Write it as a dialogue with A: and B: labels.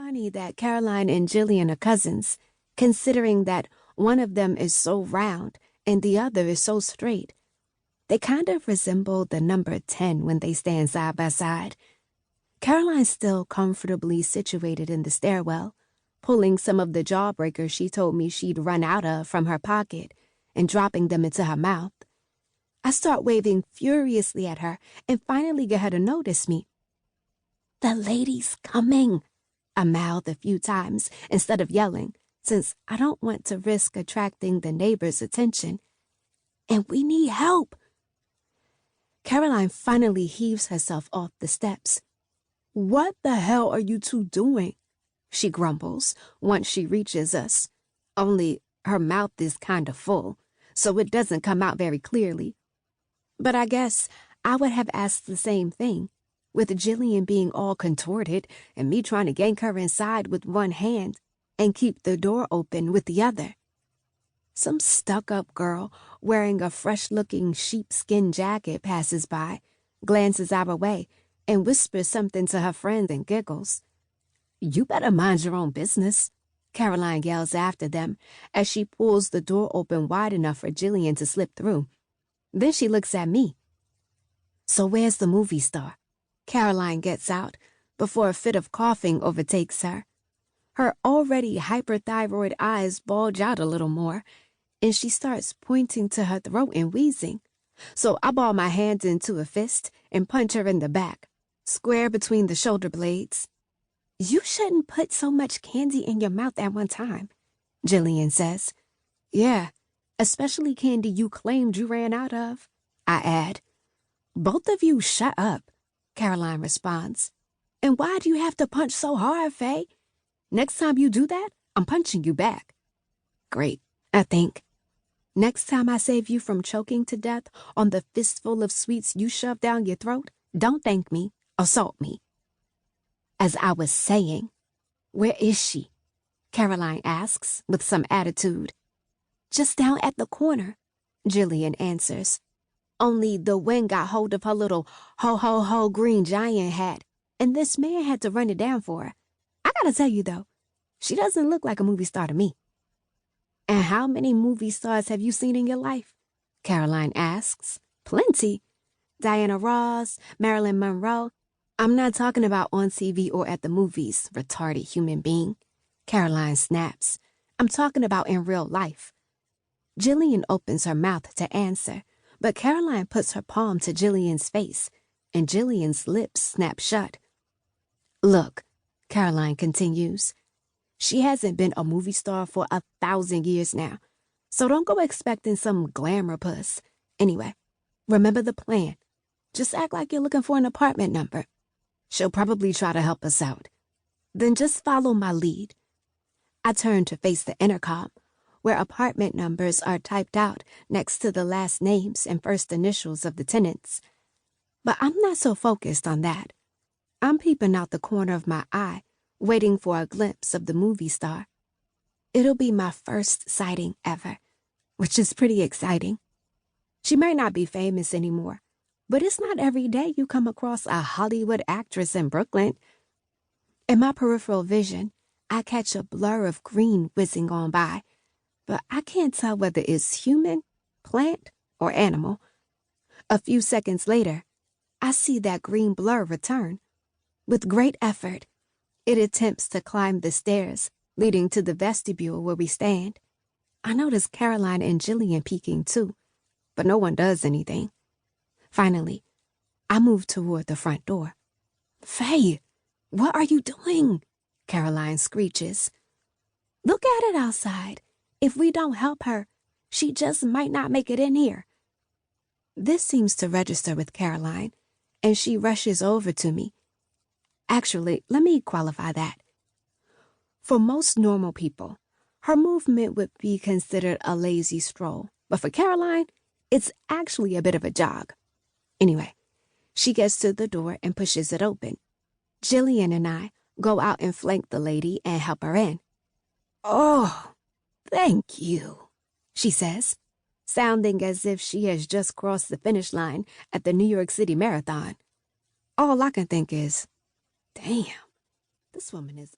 A: funny that Caroline and Jillian are cousins, considering that one of them is so round and the other is so straight. They kind of resemble the number 10 when they stand side by side. Caroline's still comfortably situated in the stairwell, pulling some of the jawbreakers she told me she'd run out of from her pocket and dropping them into her mouth. I start waving furiously at her and finally get her to notice me. "The lady's coming," I mouth a few times instead of yelling, since I don't want to risk attracting the neighbors' attention. "And we need help." Caroline finally heaves herself off the steps. "What the hell are you two doing?" she grumbles once she reaches us. Only her mouth is kind of full, so it doesn't come out very clearly. But I guess I would have asked the same thing, with Jillian being all contorted and me trying to yank her inside with one hand and keep the door open with the other. Some stuck-up girl wearing a fresh-looking sheepskin jacket passes by, glances our way, and whispers something to her friend and giggles. "You better mind your own business," Caroline yells after them as she pulls the door open wide enough for Jillian to slip through. Then she looks at me. "So where's the movie star?" Caroline gets out before a fit of coughing overtakes her. Her already hyperthyroid eyes bulge out a little more, and she starts pointing to her throat and wheezing. So I ball my hands into a fist and punch her in the back, square between the shoulder blades. "You shouldn't put so much candy in your mouth at one time," Jillian says. "Yeah, especially candy you claimed you ran out of," I add. "Both of you shut up," Caroline responds. "And why do you have to punch so hard, Faye? Next time you do that, I'm punching you back." "Great, I think. Next time I save you from choking to death on the fistful of sweets you shove down your throat, don't thank me, assault me." As I was saying, "Where is she?" Caroline asks with some attitude. "Just down at the corner," Jillian answers. "Only the wind got hold of her little ho-ho-ho green giant hat, and this man had to run it down for her. I gotta tell you, though, she doesn't look like a movie star to me." "And how many movie stars have you seen in your life?" Caroline asks. "Plenty. Diana Ross, Marilyn Monroe." "I'm not talking about on TV or at the movies, retarded human being," Caroline snaps. "I'm talking about in real life." Jillian opens her mouth to answer, but Caroline puts her palm to Jillian's face, and Jillian's lips snap shut. "Look," Caroline continues, "she hasn't been a movie star for 1,000 years now, so don't go expecting some glamour puss. Anyway, remember the plan. Just act like you're looking for an apartment number. She'll probably try to help us out. Then just follow my lead." I turn to face the intercom, where apartment numbers are typed out next to the last names and first initials of the tenants. But I'm not so focused on that. I'm peeping out the corner of my eye, waiting for a glimpse of the movie star. It'll be my first sighting ever, which is pretty exciting. She might not be famous anymore, but it's not every day you come across a Hollywood actress in Brooklyn. In my peripheral vision, I catch a blur of green whizzing on by, but I can't tell whether it's human, plant, or animal. A few seconds later, I see that green blur return. With great effort, it attempts to climb the stairs leading to the vestibule where we stand. I notice Caroline and Jillian peeking too, but no one does anything. Finally, I move toward the front door. "Faye, what are you doing?" Caroline screeches. "Look at it outside. If we don't help her, she just might not make it in here." This seems to register with Caroline, and she rushes over to me. Actually, let me qualify that. For most normal people, her movement would be considered a lazy stroll, but for Caroline, it's actually a bit of a jog. Anyway, she gets to the door and pushes it open. Jillian and I go out and flank the lady and help her in. "Oh, thank you," she says, sounding as if she has just crossed the finish line at the New York City Marathon. All I can think is, damn, this woman is